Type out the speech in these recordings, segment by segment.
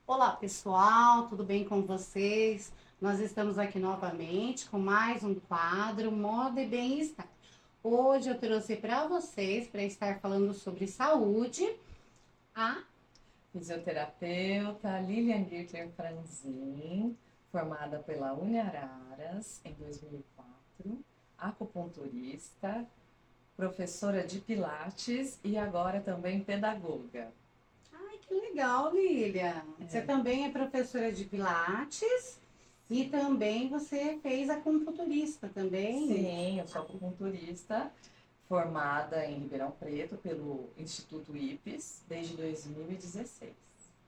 Olá pessoal, tudo bem com vocês? Nós estamos aqui novamente com mais um quadro Moda e Bem-Estar. Hoje eu trouxe para vocês, para estar falando sobre saúde, a fisioterapeuta Lilian Girtler Franzin, formada pela Uniararas em 2004, acupunturista, professora de pilates e agora também pedagoga. Ai, que legal, Lilian! Você também é professora de Pilates e também você fez acupunturista também? Sim, eu sou acupunturista, formada em Ribeirão Preto pelo Instituto IPES desde 2016.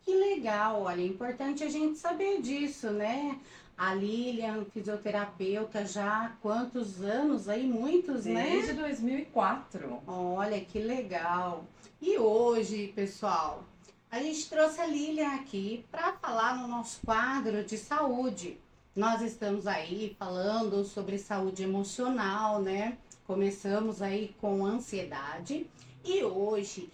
Que legal, olha, é importante a gente saber disso, né? A Lilian, fisioterapeuta, já há quantos anos aí? Muitos, né? Desde 2004. Olha, que legal. E hoje, pessoal, a gente trouxe a Lilian aqui para falar no nosso quadro de saúde. Nós estamos aí falando sobre saúde emocional, né? Começamos aí com ansiedade e hoje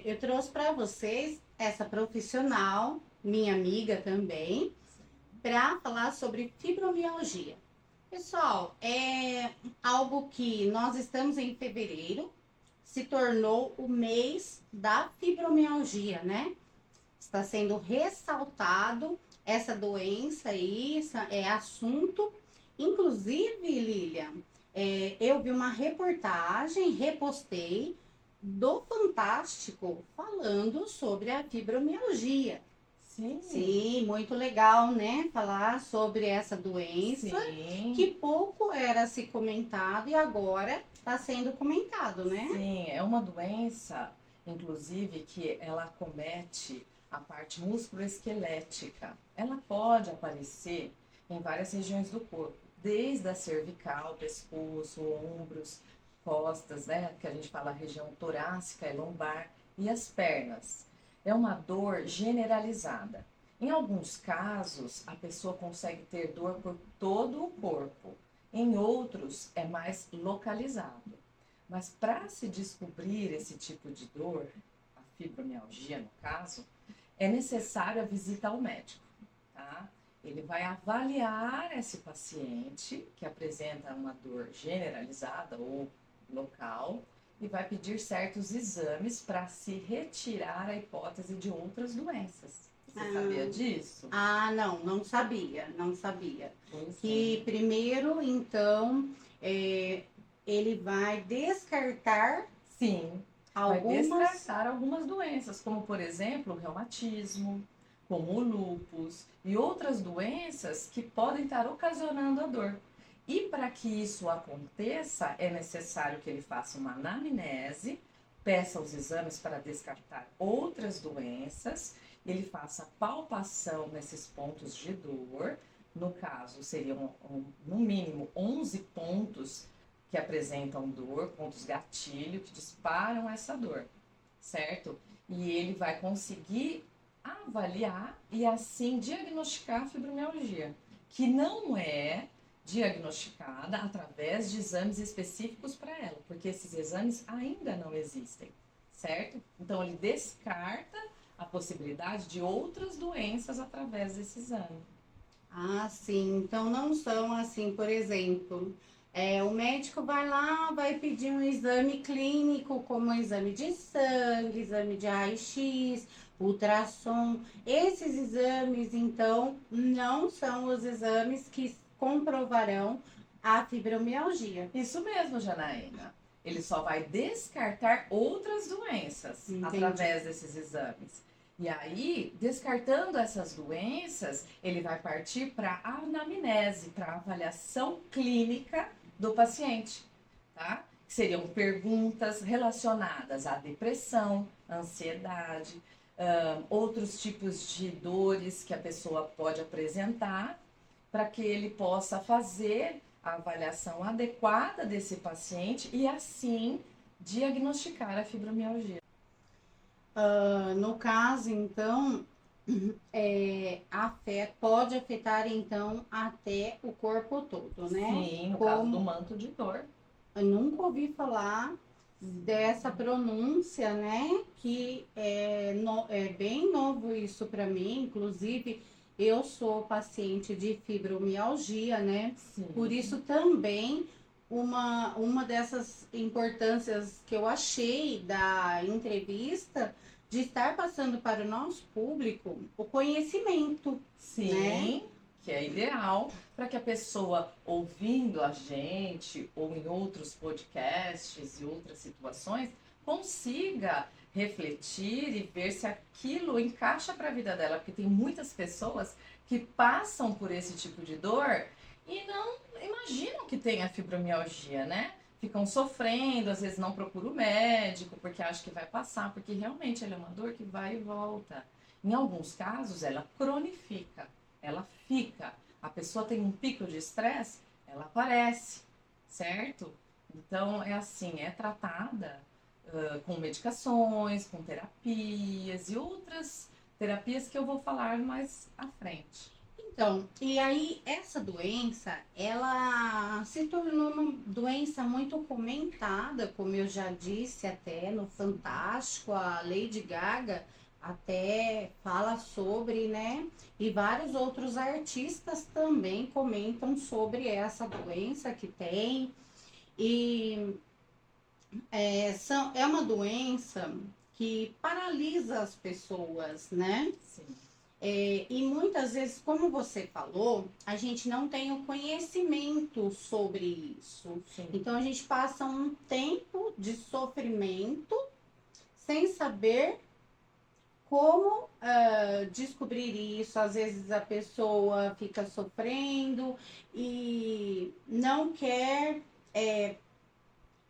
eu trouxe para vocês essa profissional, minha amiga também, para falar sobre fibromialgia. Pessoal, é algo que nós estamos em fevereiro, se tornou o mês da fibromialgia, né? Está sendo ressaltado essa doença aí, é assunto. Inclusive, Lilian, eu vi uma reportagem, repostei, do Fantástico falando sobre a fibromialgia. Sim. Sim, muito legal, né? Falar sobre essa doença Sim. que pouco era se comentado e agora está sendo comentado, né? Sim, é uma doença, inclusive, que ela acomete a parte musculoesquelética. Ela pode aparecer em várias regiões do corpo, desde a cervical, pescoço, ombros, costas, né? Que a gente fala região torácica e lombar, e as pernas. É uma dor generalizada. Em alguns casos, a pessoa consegue ter dor por todo o corpo. Em outros, é mais localizado. Mas para se descobrir esse tipo de dor, a fibromialgia no caso, é necessário a visita ao médico, tá? Ele vai avaliar esse paciente que apresenta uma dor generalizada ou local e vai pedir certos exames para se retirar a hipótese de outras doenças. Você sabia disso? Ah, não sabia, não sabia. Pois Que é. primeiro, então, ele vai descartar Sim, vai algumas. descartar algumas doenças, como por exemplo o reumatismo, como o lúpus e outras doenças que podem estar ocasionando a dor. E para que isso aconteça, é necessário que ele faça uma anamnese, peça os exames para descartar outras doenças, ele faça palpação nesses pontos de dor. No caso, seriam no mínimo 11 pontos que apresentam dor, pontos gatilho, que disparam essa dor, certo? E ele vai conseguir avaliar e assim diagnosticar a fibromialgia, que não é diagnosticada através de exames específicos para ela, porque esses exames ainda não existem, certo? Então ele descarta a possibilidade de outras doenças através desse exame. Ah, sim. Então não são assim, por exemplo, o médico vai lá, vai pedir um exame clínico, como exame de sangue, exame de raio-x, ultrassom. Esses exames, então, não são os exames que comprovarão a fibromialgia. Isso mesmo, Janaína. Ele só vai descartar outras doenças Entendi. através desses exames. E aí, descartando essas doenças, ele vai partir para a anamnese, para a avaliação clínica do paciente, tá? Que seriam perguntas relacionadas à depressão, ansiedade, outros tipos de dores que a pessoa pode apresentar, para que ele possa fazer a avaliação adequada desse paciente e assim diagnosticar a fibromialgia. No caso, então, pode afetar, então, até o corpo todo, né? Sim, no caso do Como manto de dor. eu nunca ouvi falar dessa pronúncia, né? Que é bem novo isso para mim. Inclusive, eu sou paciente de fibromialgia, né? Por Sim, isso também uma dessas importâncias que eu achei da entrevista de estar passando para o nosso público o conhecimento, né? sim, que é ideal para que a pessoa ouvindo a gente ou em outros podcasts e outras situações consiga refletir e ver se aquilo encaixa para a vida dela, porque tem muitas pessoas que passam por esse tipo de dor e não imaginam que tem a fibromialgia, né? Ficam sofrendo, às vezes não procuram o médico porque acham que vai passar, porque realmente ela é uma dor que vai e volta. Em alguns casos, ela cronifica, ela fica. A pessoa tem um pico de estresse, ela aparece, certo? Então, é assim, é tratada com medicações, com terapias e outras terapias que eu vou falar mais à frente. Então, e aí essa doença, ela se tornou uma doença muito comentada, como eu já disse até no Fantástico, a Lady Gaga até fala sobre, né? E vários outros artistas também comentam sobre essa doença que tem. E é uma doença que paralisa as pessoas, né? Sim, E muitas vezes, como você falou, a gente não tem o conhecimento sobre isso. sim, Então a gente passa um tempo de sofrimento sem saber como descobrir isso. Às vezes a pessoa fica sofrendo e não quer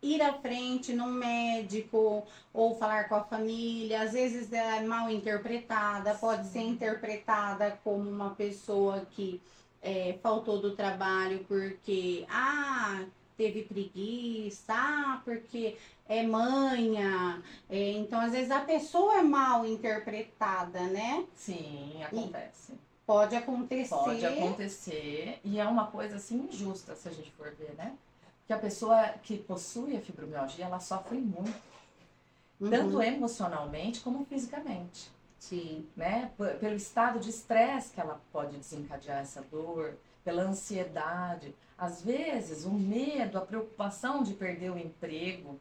ir à frente num médico ou falar com a família. Às vezes é mal interpretada, pode ser interpretada como uma pessoa que faltou do trabalho porque teve preguiça, porque é manha. Então, às vezes a pessoa é mal interpretada, né? sim, E acontece. pode Pode acontecer. acontecer e é uma coisa assim injusta se a gente for ver, né? Que a pessoa que possui a fibromialgia, ela sofre muito, tanto Uhum, emocionalmente como fisicamente, sim. né? Pelo estado de estresse que ela pode desencadear essa dor, pela ansiedade, às vezes o medo, a preocupação de perder o emprego,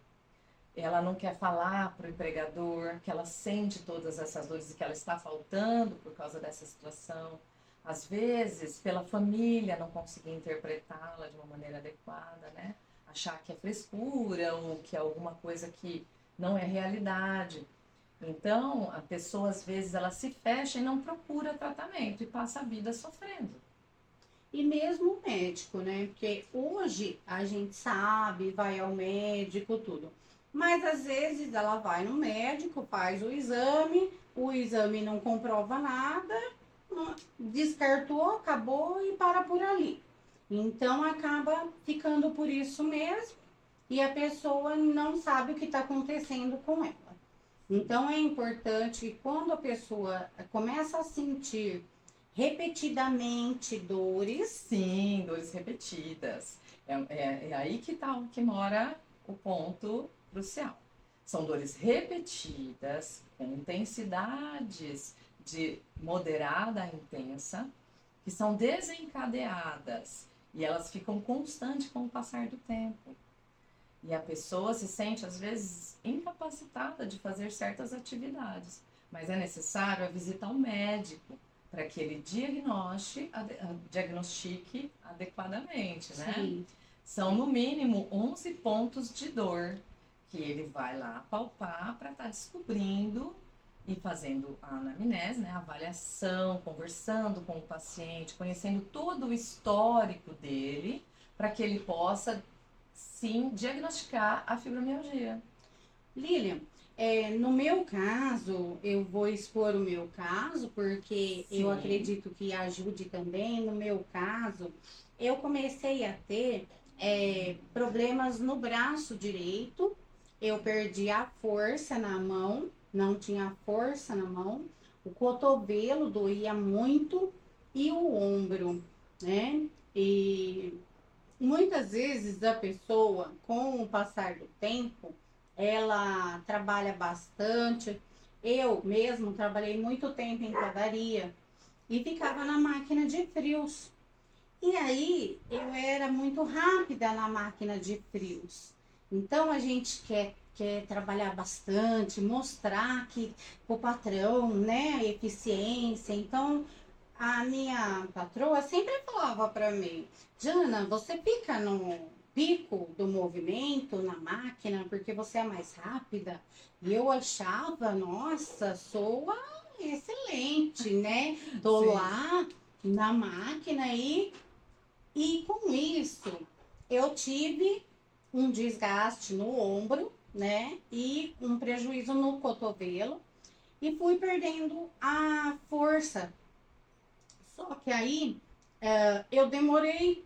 ela não quer falar para o empregador que ela sente todas essas dores e que ela está faltando por causa dessa situação. Às vezes, pela família não conseguir interpretá-la de uma maneira adequada, né? Achar que é frescura ou que é alguma coisa que não é realidade. Então, a pessoa às vezes ela se fecha e não procura tratamento e passa a vida sofrendo. E mesmo o médico, né? Porque hoje a gente sabe, vai ao médico, tudo. Mas às vezes ela vai no médico, faz o exame não comprova nada, descartou, acabou e para por ali. Então acaba ficando por isso mesmo e a pessoa não sabe o que está acontecendo com ela. Então é importante que quando a pessoa começa a sentir repetidamente dores. Sim, dores repetidas. É aí que tá, que mora o ponto crucial. São dores repetidas, com intensidades de moderada a intensa, que são desencadeadas e elas ficam constantes com o passar do tempo. E a pessoa se sente, às vezes, incapacitada de fazer certas atividades. Mas é necessário a visita ao médico para que ele diagnostique adequadamente, né? Sim, São, no mínimo, 11 pontos de dor que ele vai lá palpar para estar descobrindo e fazendo a anamnese, né? A avaliação, conversando com o paciente, conhecendo todo o histórico dele, para que ele possa sim diagnosticar a fibromialgia. Lilian, no meu caso, eu vou expor o meu caso, porque eu Sim, acredito que ajude também. No meu caso, eu comecei a ter problemas no braço direito, eu perdi a força na mão, não tinha força na mão, o cotovelo doía muito e o ombro, né? E muitas vezes a pessoa, com o passar do tempo, ela trabalha bastante. Eu mesmo trabalhei muito tempo em padaria e ficava na máquina de frios. E aí eu era muito rápida na máquina de frios. Então a gente quer trabalhar bastante, mostrar que o patrão, né, a eficiência. Então a minha patroa sempre falava para mim, Jana, você fica no pico do movimento na máquina porque você é mais rápida. E eu achava, nossa, soa excelente, né? Tô Sim. lá na máquina e com isso eu tive um desgaste no ombro, né? E um prejuízo no cotovelo e fui perdendo a força. Só que aí eu demorei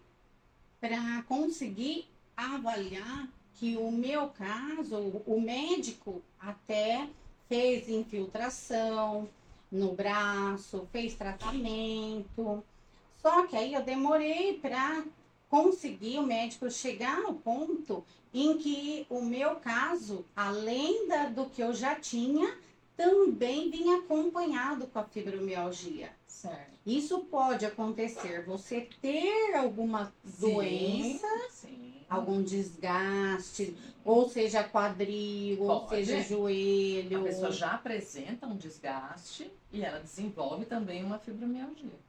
para conseguir avaliar que o meu caso, o médico até fez infiltração no braço, fez tratamento. Só que aí eu demorei para conseguir o médico chegar no ponto em que o meu caso, além do que eu já tinha, também vinha acompanhado com a fibromialgia. Certo. Isso pode acontecer, você ter alguma doença, Sim. algum desgaste, ou seja quadril, ou Pode. seja joelho. A pessoa já apresenta um desgaste e ela desenvolve também uma fibromialgia.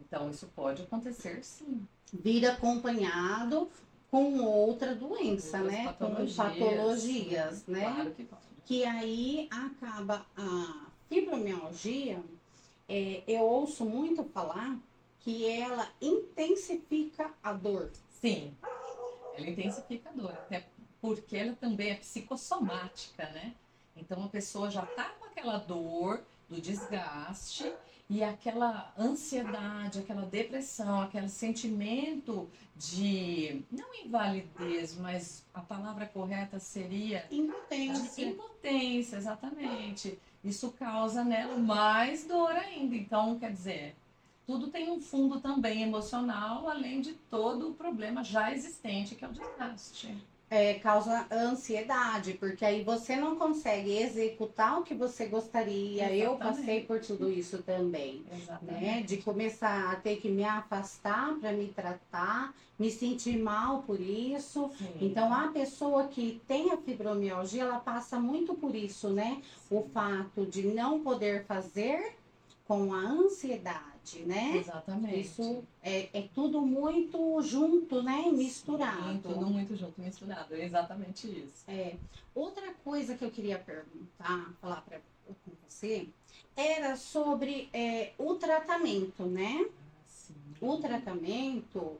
Então, isso pode acontecer sim. Vir acompanhado com outra doença, Outras né? Com patologias, patologias, né? Claro que pode. Que aí acaba a fibromialgia. Eu ouço muito falar que ela intensifica a dor. Sim, ela intensifica a dor, até porque ela também é psicossomática, né? Então a pessoa já tá com aquela dor do desgaste e aquela ansiedade, aquela depressão, aquele sentimento de, não invalidez, mas a palavra correta seria Impotência. impotência, exatamente. Isso causa nela mais dor ainda. Então, quer dizer, tudo tem um fundo também emocional, além de todo o problema já existente, que é o desgaste. Causa ansiedade, porque aí você não consegue executar o que você gostaria. Eu passei por tudo isso também, né? De começar a ter que me afastar para me tratar, me sentir mal por isso. Sim. Então, a pessoa que tem a fibromialgia, ela passa muito por isso, né? O fato de não poder fazer com a ansiedade, né? Exatamente. Isso é tudo muito junto, né? Misturado. Sim, tudo muito junto, misturado. É exatamente isso. Outra coisa que eu queria perguntar, falar com você, era sobre o tratamento, né? Sim. O tratamento,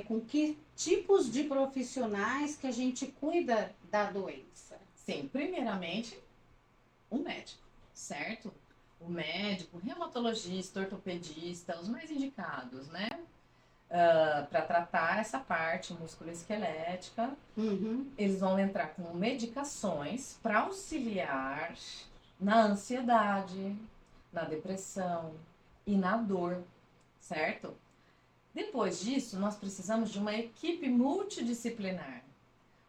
com que tipos de profissionais que a gente cuida da doença? Sim, primeiramente, o médico, certo? O médico, reumatologista, ortopedista, os mais indicados, né? Para tratar essa parte musculoesquelética. Uhum. Eles vão entrar com medicações para auxiliar na ansiedade, na depressão e na dor, certo? Depois disso, nós precisamos de uma equipe multidisciplinar.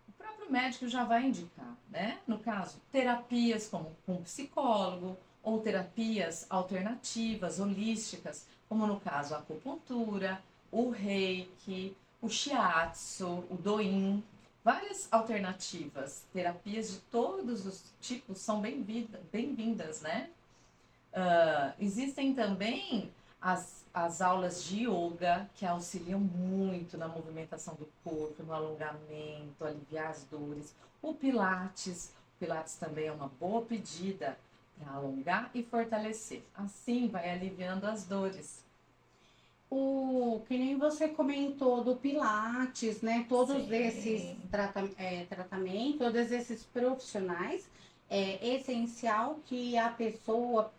O próprio médico já vai indicar, né? No caso, terapias como com psicólogo ou terapias alternativas, holísticas, como no caso a acupuntura, o reiki, o shiatsu, o doin. Várias alternativas, terapias de todos os tipos são bem-vindas, né? Existem também as aulas de yoga, que auxiliam muito na movimentação do corpo, no alongamento, aliviar as dores. O Pilates também é uma boa pedida para alongar e fortalecer. Assim vai aliviando as dores. Que nem você comentou do Pilates, né? Todos Sim. esses tratamentos, todos esses profissionais, é essencial que a pessoa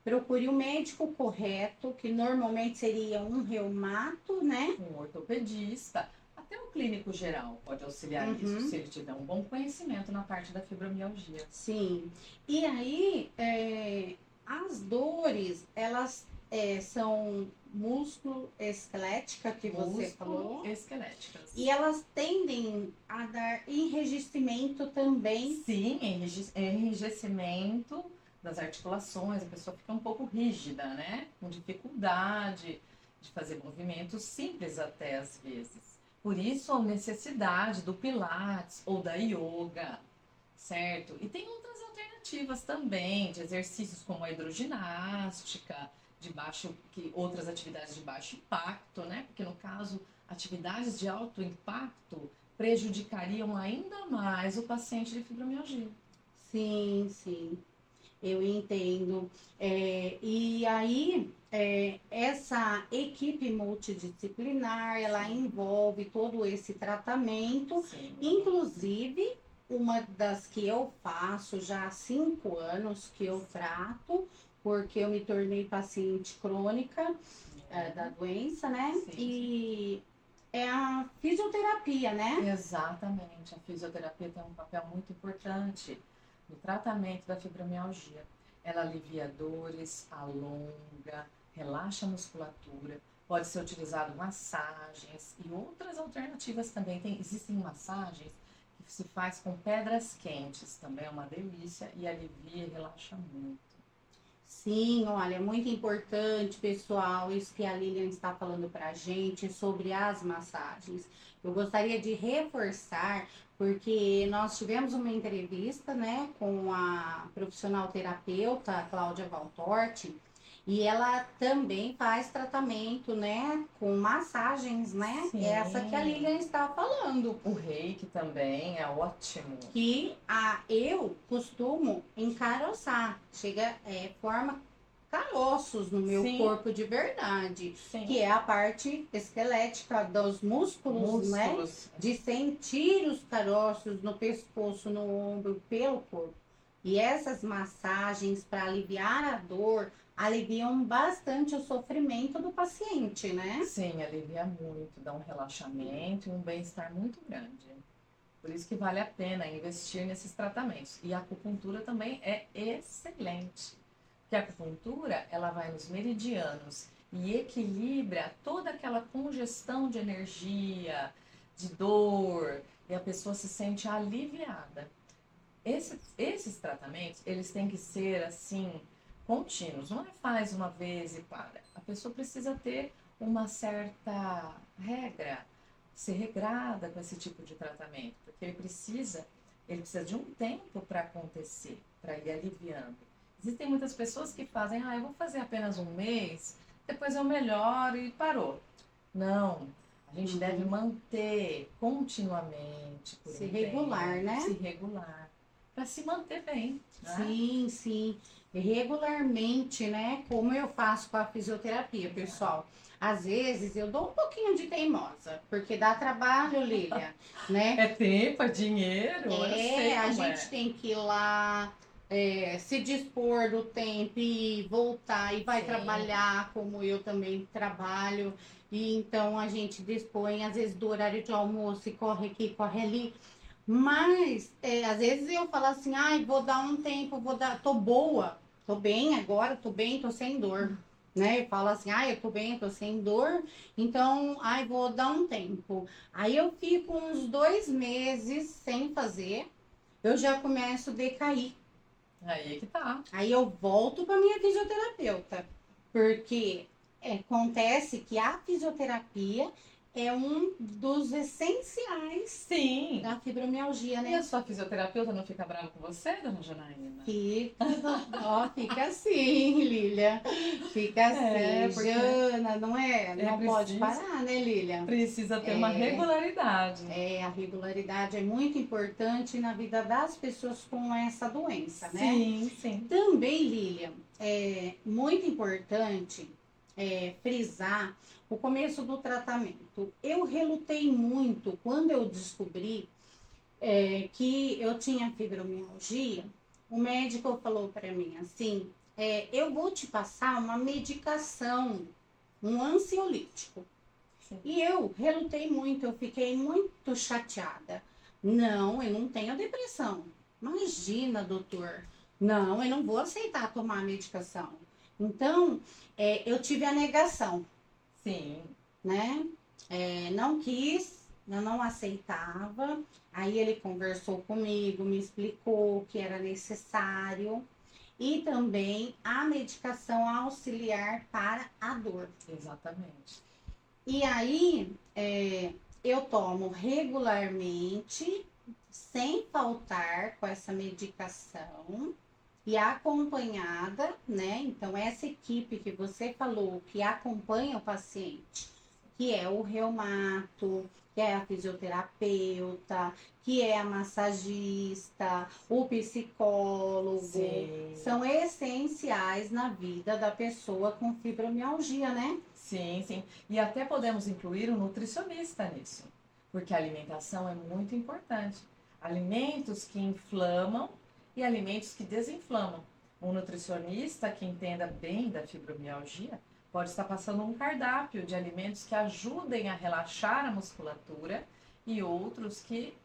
procure o médico correto, que normalmente seria um reumato, né? Um ortopedista, até um clínico geral pode auxiliar Uhum. nisso, se ele tiver um bom conhecimento na parte da fibromialgia. Sim. E aí, as dores, elas são músculo esquelética que você falou. Esqueléticas. E elas tendem a dar enrijecimento também. Sim, enrijecimento das articulações, a pessoa fica um pouco rígida, né? Com dificuldade de fazer movimentos simples até às vezes. Por isso a necessidade do Pilates ou da yoga, certo? E tem outras alternativas também, de exercícios como a hidroginástica, outras atividades de baixo impacto, né? Porque no caso, atividades de alto impacto prejudicariam ainda mais o paciente de fibromialgia. Sim, sim, eu entendo. E aí, essa equipe multidisciplinar, ela envolve todo esse tratamento, Sim. inclusive uma das que eu faço já há 5 anos que eu trato, porque eu me tornei paciente crônica da doença, né? Sim. E é a fisioterapia, né? Exatamente, a fisioterapia tem um papel muito importante no tratamento da fibromialgia. Ela alivia dores, alonga, relaxa a musculatura, pode ser utilizado massagens e outras alternativas também. Existem massagens que se faz com pedras quentes, também é uma delícia e alivia e relaxa muito. Sim, olha, é muito importante, pessoal, isso que a Lilian está falando para a gente sobre as massagens. Eu gostaria de reforçar, porque nós tivemos uma entrevista, né, com a profissional terapeuta Cláudia Valtorti, e ela também faz tratamento, né, com massagens, né? Sim. Essa que a Lilian está falando. O reiki também é ótimo. Que eu costumo encaroçar, forma caroços no meu Sim. corpo de verdade, Sim. que é a parte esquelética dos músculos, né? De sentir os caroços no pescoço, no ombro, pelo corpo. E essas massagens para aliviar a dor aliviam bastante o sofrimento do paciente, né? Sim, alivia muito, dá um relaxamento e um bem-estar muito grande. Por isso que vale a pena investir nesses tratamentos. E a acupuntura também é excelente. Porque a acupuntura, ela vai nos meridianos e equilibra toda aquela congestão de energia, de dor, e a pessoa se sente aliviada. Esses tratamentos, eles têm que ser assim, contínuos. Não é faz uma vez e para. A pessoa precisa ter uma certa regra, ser regrada com esse tipo de tratamento, porque ele precisa de um tempo para acontecer, para ir aliviando. Existem muitas pessoas que fazem, eu vou fazer apenas um mês, depois eu melhoro e parou. Não, a gente deve manter continuamente, por Se regular, né? Se regular, para se manter bem. Né? Sim, sim. Regularmente, né? Como eu faço com a fisioterapia, pessoal. Às vezes eu dou um pouquinho de teimosa, porque dá trabalho, Lília, né? É tempo, é dinheiro, eu sei A como gente tem que ir lá, se dispor do tempo e voltar e vai Sim. trabalhar, como eu também trabalho. E então a gente dispõe, às vezes, do horário de almoço e corre aqui, corre ali. Mas, às vezes eu falo assim, vou dar um tempo, tô boa, tô bem agora, tô bem, tô sem dor, né? Eu falo assim, eu tô bem, tô sem dor, então, vou dar um tempo. Aí eu fico uns 2 meses sem fazer, eu já começo a decair. Aí é que tá. Aí eu volto para minha fisioterapeuta, porque acontece que a fisioterapia é um dos essenciais Sim. da fibromialgia, né? E a sua fisioterapeuta não fica brava com você, dona Janaína? Fica assim, Lília. Fica assim, Jana, não é? Não pode parar, né, Lília? Precisa ter uma regularidade. A regularidade é muito importante na vida das pessoas com essa doença, né? Sim, sim. Também, Lília, é muito importante frisar o começo do tratamento. Eu relutei muito quando eu descobri que eu tinha fibromialgia. O médico falou para mim assim, eu vou te passar uma medicação, um ansiolítico. Sim. E eu relutei muito, eu fiquei muito chateada. Não, eu não tenho depressão. Imagina, doutor. Não, eu não vou aceitar tomar a medicação. Então, eu tive a negação, Sim, né? Não quis, eu não aceitava. Aí ele conversou comigo, me explicou que era necessário e também a medicação auxiliar para a dor. exatamente. E aí, eu tomo regularmente, sem faltar com essa medicação e acompanhada, né? Então, essa equipe que você falou que acompanha o paciente, que é o reumato, que é a fisioterapeuta, que é a massagista, o psicólogo, Sim, são essenciais na vida da pessoa com fibromialgia, né? sim, sim. E até podemos incluir um nutricionista nisso, porque a alimentação é muito importante. Alimentos que inflamam e alimentos que desinflamam. Um nutricionista que entenda bem da fibromialgia pode estar passando um cardápio de alimentos que ajudem a relaxar a musculatura e outros que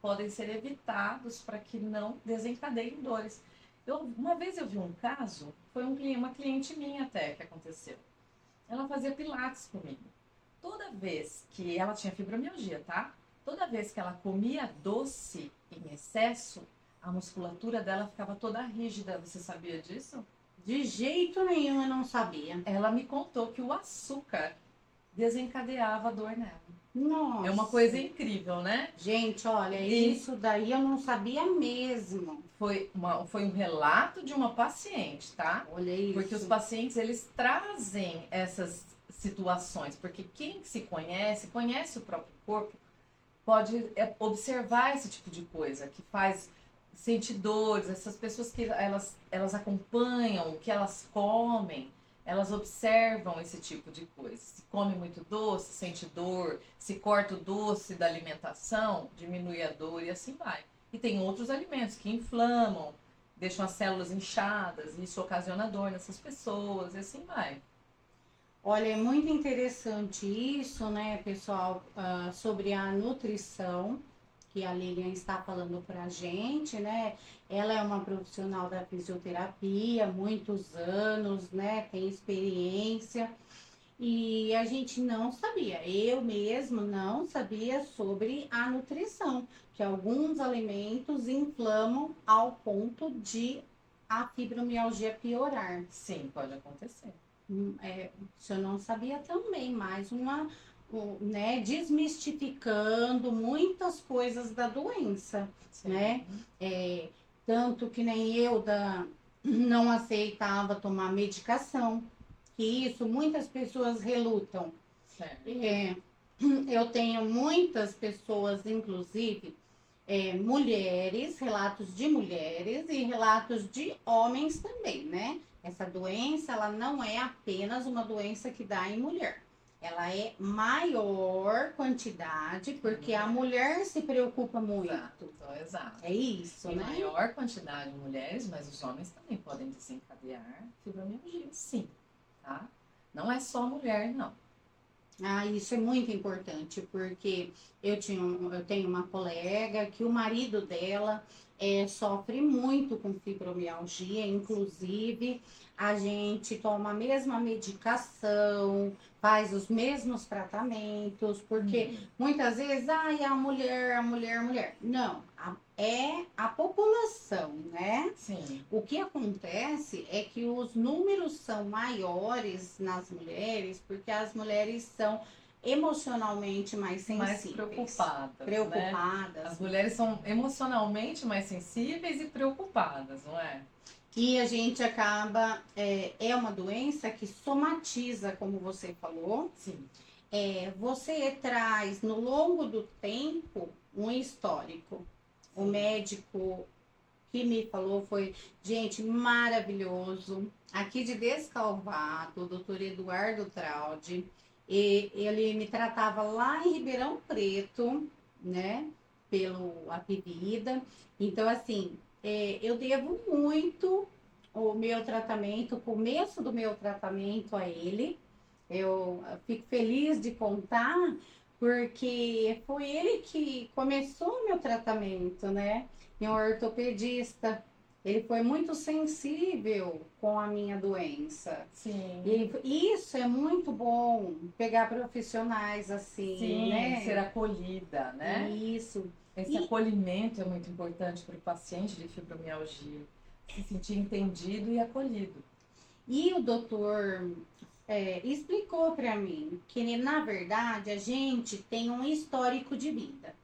podem ser evitados para que não desencadeiem dores. Uma vez eu vi um caso, foi uma cliente minha até que aconteceu. Ela fazia pilates comigo. Toda vez que ela tinha fibromialgia, tá? Toda vez que ela comia doce em excesso, a musculatura dela ficava toda rígida. Você sabia disso? De jeito nenhum eu não sabia. Ela me contou que o açúcar desencadeava a dor nela. É uma coisa Nossa. incrível, né? Gente, olha, E isso daí eu não sabia mesmo. foi um relato de uma paciente, tá? Olha Porque os isso. pacientes, eles trazem essas situações, porque quem se conhece, conhece o próprio corpo, pode observar esse tipo de coisa, que faz sentir dores, essas pessoas que elas acompanham o que elas comem, elas observam esse tipo de coisa. Se come muito doce, sente dor, se corta o doce da alimentação, diminui a dor e assim vai. E tem outros alimentos que inflamam, deixam as células inchadas, e isso ocasiona dor nessas pessoas e assim vai. Olha, é muito interessante isso, né, pessoal, sobre a nutrição, que a Lilian está falando para a gente, né? Ela é uma profissional da fisioterapia, muitos anos, né? Tem experiência. E a gente não sabia, eu mesmo não sabia sobre a nutrição, que alguns alimentos inflamam ao ponto de a fibromialgia piorar. Sim, pode acontecer. Isso eu não sabia também, mais né, desmistificando muitas coisas da doença, Sim, né? É, tanto que nem eu não aceitava tomar medicação, que isso muitas pessoas relutam. certo. É, eu tenho muitas pessoas, inclusive, mulheres, relatos de mulheres e relatos de homens também, né? Essa doença, ela não é apenas uma doença que dá em mulher. Ela é maior quantidade, porque a mulher se preocupa muito. Exato, exato. É isso, Em né? maior quantidade de mulheres, mas os homens também podem desencadear fibromialgia, sim, tá? Não é só mulher, não. Ah, isso é muito importante, porque eu tenho uma colega que o marido dela sofre muito com fibromialgia, inclusive a gente toma a mesma medicação, faz os mesmos tratamentos, porque muitas vezes, ai, a mulher. Não, é a população, né? Sim, O que acontece é que os números são maiores nas mulheres, porque as mulheres são emocionalmente mais mais sensíveis, preocupadas, né? preocupadas. As mulheres são emocionalmente mais sensíveis e preocupadas, não é? E a gente acaba, é uma doença que somatiza, como você falou. Sim, Você traz no longo do tempo um histórico. O sim. médico que me falou foi, gente, maravilhoso. Aqui de Descalvado, o doutor Eduardo Traude. E ele me tratava lá em Ribeirão Preto, né? Pelo Apivida. Então, assim, eu devo muito o meu tratamento, o começo do meu tratamento a ele. Eu fico feliz de contar, porque foi ele que começou o meu tratamento, né? Meu ortopedista. Ele foi muito sensível com a minha doença. Sim. E isso é muito bom, pegar profissionais assim, Sim, ser né? acolhida, né? Isso. Esse E, acolhimento é muito importante para o paciente de fibromialgia. Se sentir entendido e acolhido. e o doutor explicou para mim que, na verdade, a gente tem um histórico de vida.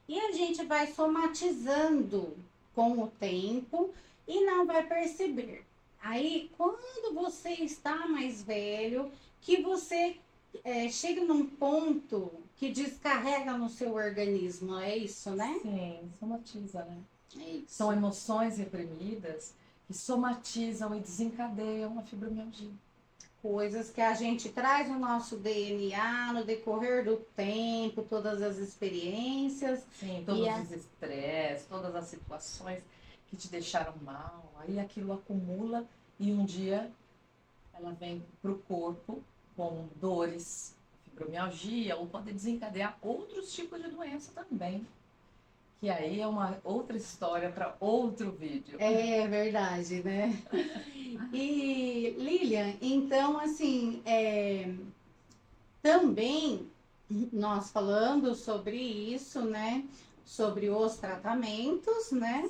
E a gente vai somatizando com o tempo e não vai perceber. Aí, quando você está mais velho, que você chega num ponto que descarrega no seu organismo, é isso, né? Sim, somatiza, né? É São isso. emoções reprimidas que somatizam e desencadeiam a fibromialgia. Coisas que a gente traz no nosso DNA no decorrer do tempo, todas as experiências. Sim, E todos os estresses, todas as situações que te deixaram mal, aí aquilo acumula e um dia ela vem para o corpo com dores, fibromialgia, ou pode desencadear outros tipos de doença também. Que aí é uma outra história para outro vídeo. é verdade, né? E Lilian, então assim, também nós falando sobre isso, né? Sobre os tratamentos, né?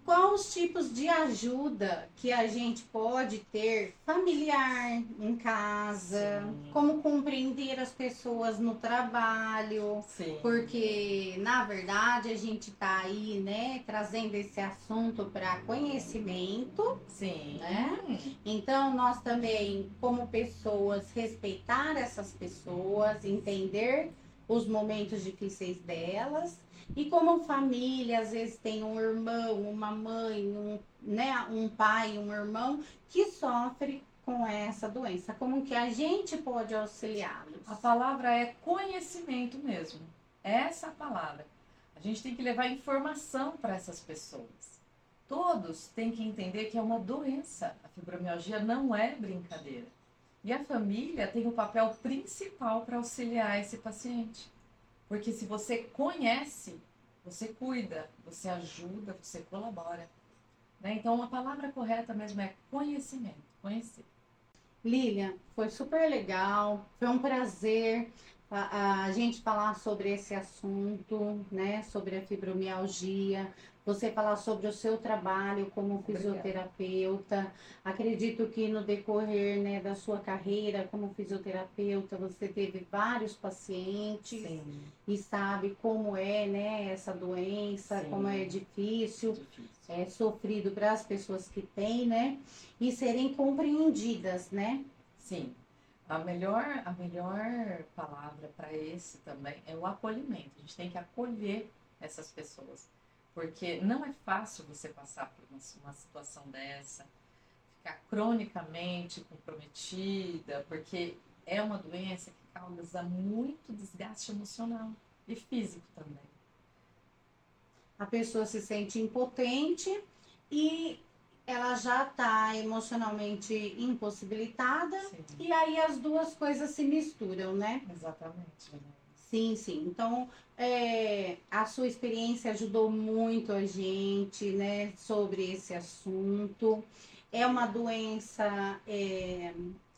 Quais os tipos de ajuda que a gente pode ter familiar em casa? Sim, Como compreender as pessoas no trabalho? sim, Porque, na verdade, a gente está aí, né, trazendo esse assunto para conhecimento, sim. né? Então, nós também, como pessoas, respeitar essas pessoas, entender os momentos difíceis delas. E como família, às vezes tem um irmão, uma mãe, um pai, um irmão que sofre com essa doença. Como que a gente pode auxiliá-los? A palavra é conhecimento mesmo. Essa é a palavra. A gente tem que levar informação para essas pessoas. Todos têm que entender que é uma doença. A fibromialgia não é brincadeira. E a família tem o papel principal para auxiliar esse paciente. Porque se você conhece, você cuida, você ajuda, você colabora. Né? Então a palavra correta mesmo é conhecimento, conhecer. Lilian, foi super legal, foi um prazer a gente falar sobre esse assunto, né? Sobre a fibromialgia, você falar sobre o seu trabalho como Obrigada. fisioterapeuta. Acredito que no decorrer, né, da sua carreira como fisioterapeuta, você teve vários pacientes. Sim. E sabe como é, né, essa doença, Sim. como é difícil. Difícil. É sofrido para as pessoas que têm, né? E serem compreendidas, né? Sim. A melhor palavra para esse também é o acolhimento. A gente tem que acolher essas pessoas. Porque não é fácil você passar por uma situação dessa, ficar cronicamente comprometida, porque é uma doença que causa muito desgaste emocional e físico também. A pessoa se sente impotente e ela já está emocionalmente impossibilitada, Sim, e aí as duas coisas se misturam, né? exatamente. Sim, sim. Então, a sua experiência ajudou muito a gente, né, sobre esse assunto. É uma doença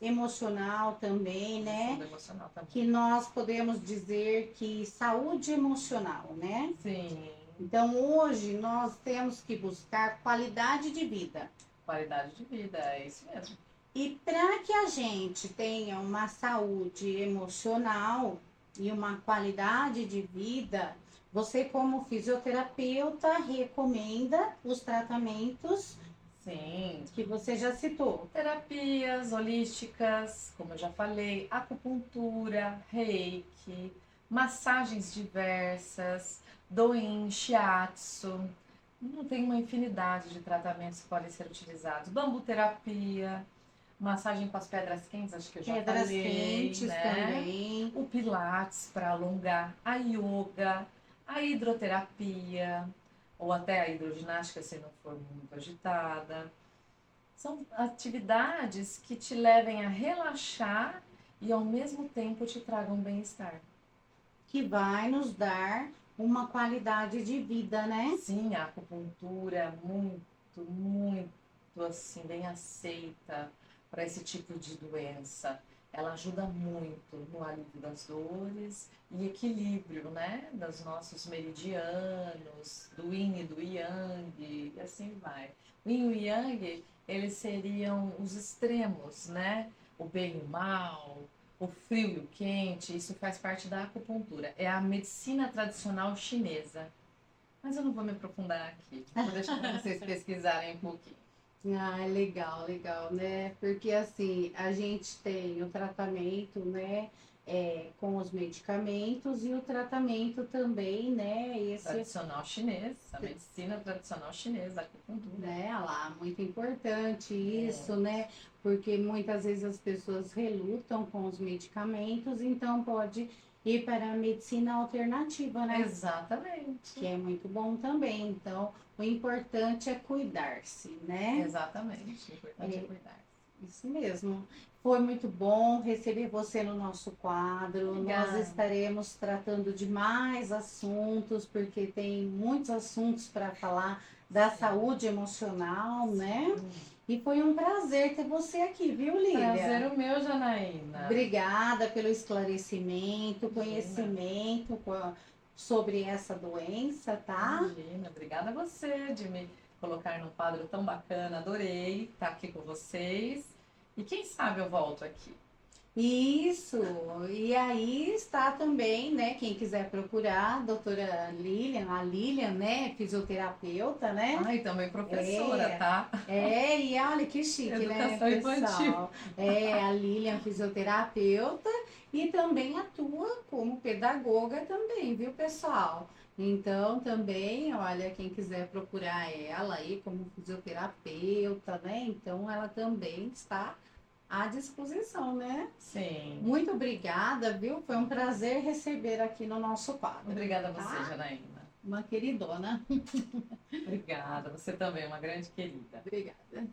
emocional também, né? Saúde emocional também. Que nós podemos dizer que saúde emocional, né? Sim. Então, hoje nós temos que buscar qualidade de vida. Qualidade de vida, é isso mesmo. E para que a gente tenha uma saúde emocional e uma qualidade de vida, você, como fisioterapeuta, recomenda os tratamentos Sim. que você já citou. Terapias holísticas, como eu já falei, acupuntura, reiki, massagens diversas, doin, shiatsu. Não tem uma infinidade de tratamentos que podem ser utilizados. Bambuterapia, massagem com as pedras quentes, acho que eu já Pedras falei, quentes né? também. O pilates para alongar, a yoga, a hidroterapia, ou até a hidroginástica se não for muito agitada. São atividades que te levem a relaxar e ao mesmo tempo te tragam bem-estar. Que vai nos dar uma qualidade de vida, né? Sim, a acupuntura é muito assim, bem aceita para esse tipo de doença. Ela ajuda muito no alívio das dores e equilíbrio, né, dos nossos meridianos, do yin e do yang, e assim vai. O yin e o yang, eles seriam os extremos, né? O bem e o mal, o frio e o quente, isso faz parte da acupuntura. É a medicina tradicional chinesa. Mas eu não vou me aprofundar aqui. Vou deixar para vocês pesquisarem um pouquinho. Ah, legal, legal, né? Porque assim, a gente tem o tratamento, né, com os medicamentos e o tratamento também, né, esse, Tradicional chinês, a medicina tradicional chinesa, a acupuntura. né, lá, muito importante isso, É, né? Porque muitas vezes as pessoas relutam com os medicamentos, então pode ir para a medicina alternativa, né? exatamente. Que é muito bom também. Então, o importante é cuidar-se, né? Exatamente. O importante é cuidar. Isso mesmo. Foi muito bom receber você no nosso quadro. Nós Obrigada. estaremos tratando de mais assuntos, porque tem muitos assuntos para falar da saúde emocional, né? E foi um prazer ter você aqui, viu, Lília? Prazer o meu, Janaína. Obrigada pelo esclarecimento, Imagina. conhecimento sobre essa doença, tá? Imagina. Obrigada a você de me colocar num quadro tão bacana. Adorei estar aqui com vocês. E quem sabe eu volto aqui. Isso, e aí está também, né, quem quiser procurar, a doutora Lilian, a Lilian, né, fisioterapeuta, né? Ah, e também professora, É, tá? e olha que chique, né, Educação infantil. pessoal? A Lilian fisioterapeuta e também atua como pedagoga também, viu, pessoal? Então, também, olha, quem quiser procurar ela aí como fisioterapeuta, né? Então, ela também está à disposição, né? Sim. Muito obrigada, viu? Foi um prazer receber aqui no nosso quadro. Obrigada a você, Tá? Janaína. Uma queridona. Obrigada. Você também, uma grande querida. Obrigada.